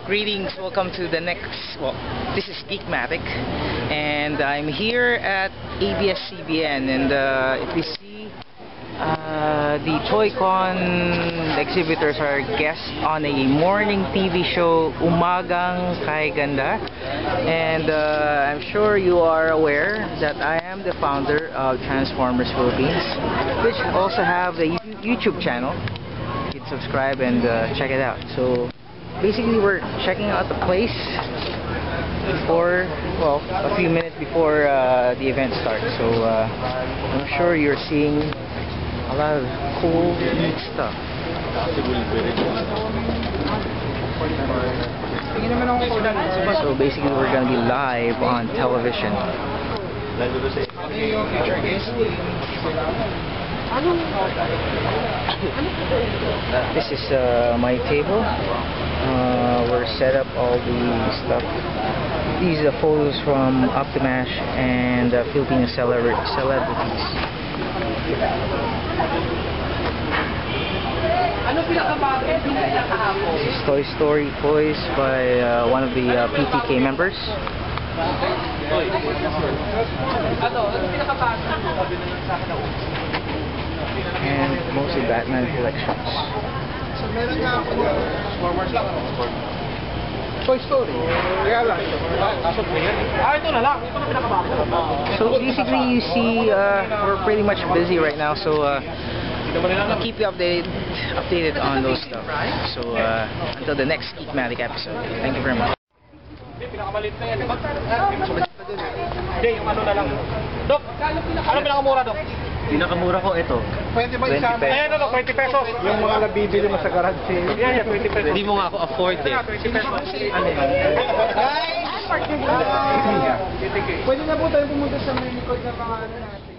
Greetings, welcome to the next, well, this is Geekmatic, and I'm here at ABS-CBN, and if you see, the Toy-Con exhibitors are guests on a morning TV show, Umagang Kay Ganda, and I'm sure you are aware that I am the founder of Transformers Philippines, which also have a YouTube channel. You can subscribe and check it out. So basically, we're checking out the place before, well, a few minutes before the event starts. So I'm sure you're seeing a lot of cool, neat stuff. So basically, we're gonna be live on television. This is my table. We're set up all the stuff. These are photos from Optimash and Filipino celebrities. This is Toy Story toys by one of the PTK members. And mostly Batman collections. Toy Story. So basically, you see, we're pretty much busy right now, so I'll keep you updated on those stuff. So until the next Geekmatic episode. Thank you very much. Hindi, yung ano na lang. Dok, ano pinakamura, Dok? Pinakamura ko ito. Pwede ba isama? Ayan, ano, 20 pesos. Yung mga nabibili mo sa garage sale. Yan, 20 pesos. Hindi mo nga ako afford eh. 20 pesos. Ano yan? Guys! Pwede na po tayo pumunta sa may likod ng mga ano natin.